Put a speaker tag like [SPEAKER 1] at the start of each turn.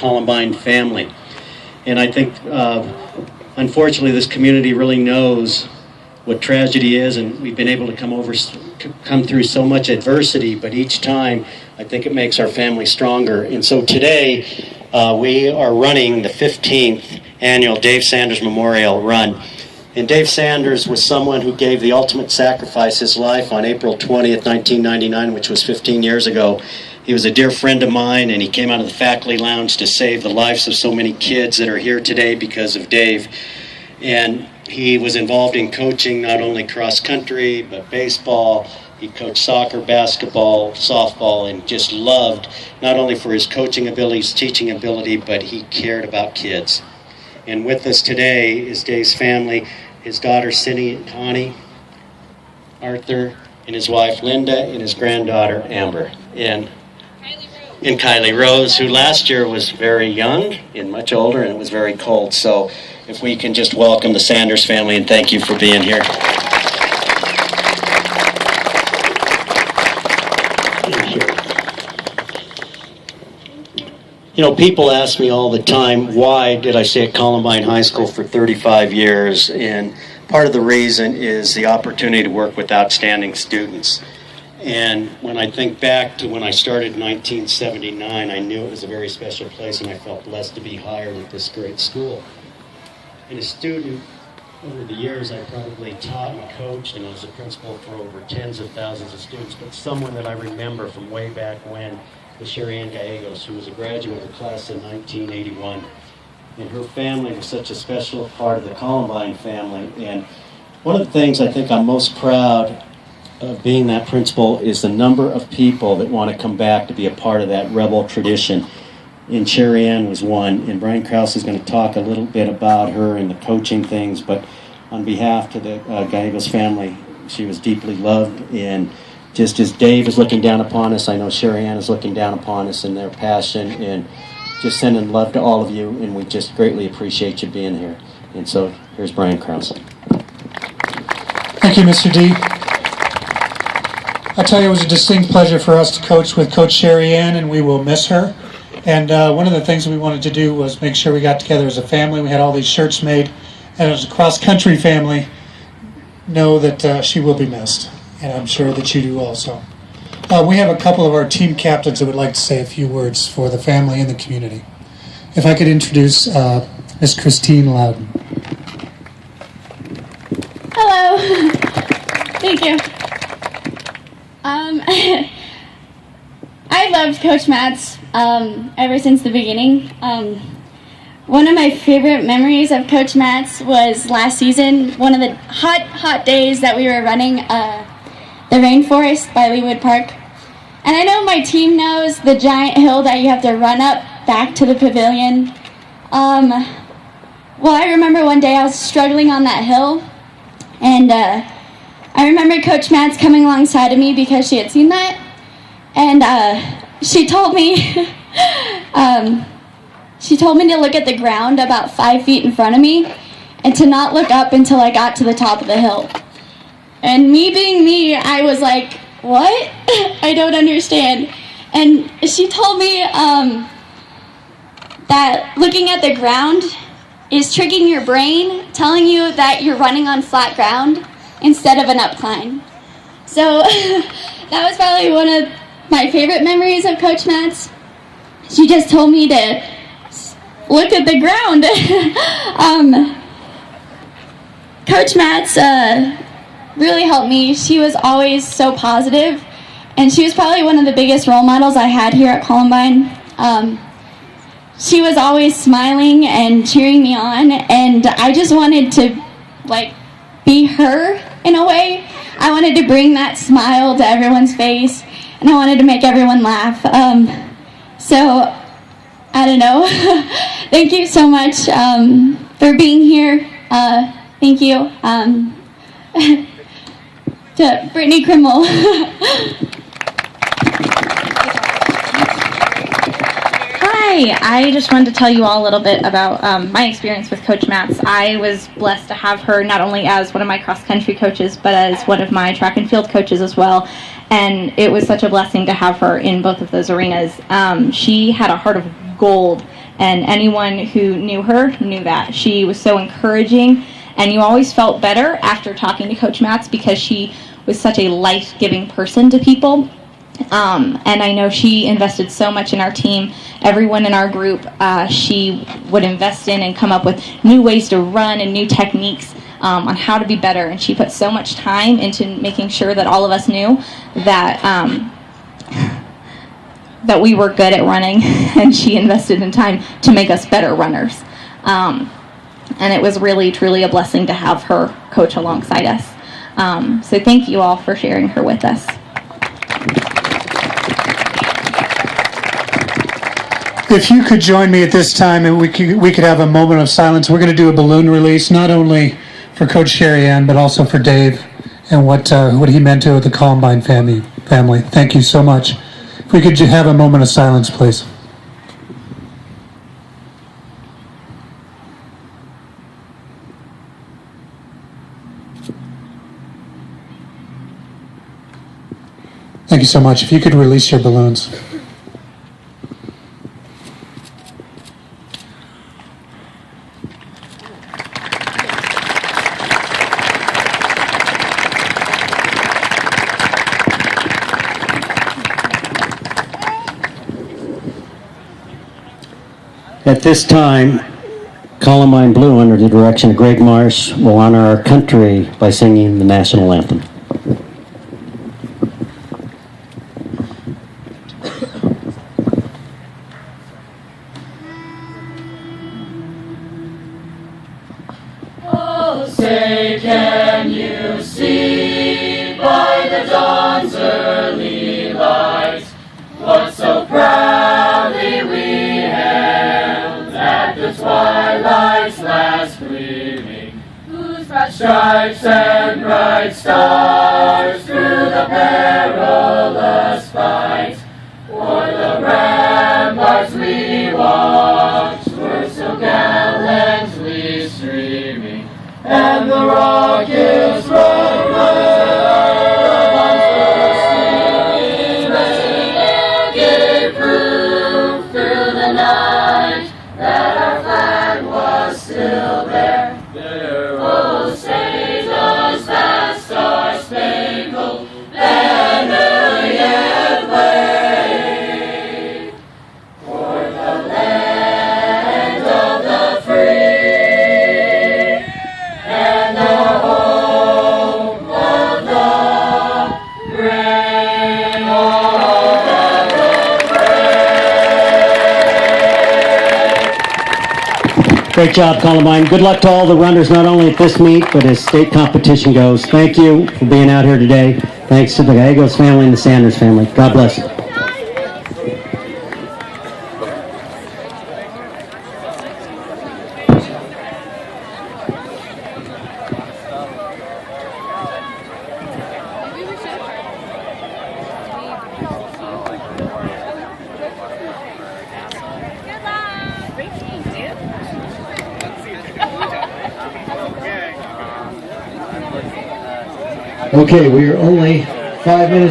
[SPEAKER 1] Columbine family. And I think, unfortunately, this community really knows what tragedy is, and we've been able to come through so much adversity, but each time I think it makes our family stronger. And so today we are running the 15th annual Dave Sanders Memorial Run. And Dave Sanders was someone who gave the ultimate sacrifice, his life, on April 20th, 1999, which was 15 years ago. He was a dear friend of mine, and he came out of the faculty lounge to save the lives of so many kids that are here today because of Dave. And he was involved in coaching not only cross country, but baseball. He coached soccer, basketball, softball, and just loved, not only for his coaching abilities, teaching ability, but he cared about kids. And with us today is Dave's family, his daughter Cindy and Connie, Arthur, and his wife Linda, and his granddaughter Amber. And Kylie Rose, who last year was very young and much older, and it was very cold. So if we can just welcome the Sanders family, and thank you for being here. You know, people ask me all the time, why did I stay at Columbine High School for 35 years? And part of the reason is the opportunity to work with outstanding students. And when I think back to when I started in 1979, I knew it was a very special place, and I felt blessed to be hired at this great school. And a student, over the years, I probably taught and coached, and I was a principal for over tens of thousands of students, but someone that I remember from way back when was Cherianne, who was a graduate of the class in 1981. And her family was such a special part of the Columbine family. And one of the things I think I'm most proud of being that principal is the number of people that want to come back to be a part of that rebel tradition. And Cherianne was one, and Brian Krause is going to talk a little bit about her and the coaching things, but on behalf to the Gallegos family, she was deeply loved, and just as Dave is looking down upon us, I know Cherianne is looking down upon us in their passion, and just sending love to all of you, and we just greatly appreciate you being here. And so here's Brian Krause.
[SPEAKER 2] Thank you, Mr. D. I tell you, it was a distinct pleasure for us to coach with Coach Cherianne, and we will miss her. And one of the things we wanted to do was make sure we got together as a family. We had all these shirts made, and as a cross-country family, know that she will be missed, and I'm sure that you do also. We have a couple of our team captains that would like to say a few words for the family and the community. If I could introduce Miss Christine Loudon.
[SPEAKER 3] Hello. Thank you. I loved Coach Matt's ever since the beginning. One of my favorite memories of Coach Matt's was last season, one of the hot days that we were running the Rainforest by Leawood Park. And I know my team knows the giant hill that you have to run up back to the pavilion. Well, I remember one day I was struggling on that hill, and I remember Coach Matt's coming alongside of me because she had seen that, and she told me to look at the ground about 5 feet in front of me and to not look up until I got to the top of the hill. And me being me, I was like, what? I don't understand. And she told me that looking at the ground is tricking your brain, telling you that you're running on flat ground instead of an upcline. So that was probably one of my favorite memories of Coach Matt's. She just told me to look at the ground. Coach Matt's really helped me. She was always so positive, and she was probably one of the biggest role models I had here at Columbine. She was always smiling and cheering me on, and I just wanted to be her in a way. I wanted to bring that smile to everyone's face, and I wanted to make everyone laugh. So I don't know. Thank you so much for being here. Thank you to Brittany Krimmel.
[SPEAKER 4] Hi, I just wanted to tell you all a little bit about my experience with Coach Matz. I was blessed to have her not only as one of my cross-country coaches, but as one of my track and field coaches as well. And it was such a blessing to have her in both of those arenas. She had a heart of gold, And anyone who knew her knew that. She was so encouraging, and you always felt better after talking to Coach Matz because she was such a life-giving person to people. And I know she invested so much in our team. Everyone in our group, she would invest in and come up with new ways to run and new techniques on how to be better. And she put so much time into making sure that all of us knew that that we were good at running, and she invested in time to make us better runners. And it was really, truly a blessing to have her coach alongside us. So thank you all for sharing her with us.
[SPEAKER 2] If you could join me at this time and we could have a moment of silence. We're going to do a balloon release, not only for Coach Cherianne, but also for Dave and what he meant to the Columbine family. Thank you so much. If we could have a moment of silence, please. Thank you so much. If you could release your balloons.
[SPEAKER 1] At this time, Columbine Blue, under the direction of Greg Marsh, will honor our country by singing the national anthem.
[SPEAKER 5] Oh, say, can you see by the dawn's early light what so proudly we hailed at the twilight's last gleaming, whose bright stripes and bright stars through the perilous fight o'er the ramparts we watched were so gallantly streaming, and the rockets red gave proof through the night that our flag was still there. Oh, say does that star-spangled banner yet wave for the land of the free and the home of the brave, of the brave.
[SPEAKER 1] Great job, Columbine. Good luck to all the runners, not only at this meet, but as state competition goes. Thank you for being out here today. Thanks to the Gallegos family and the Sanders family. God bless you. Okay, we are only 5 minutes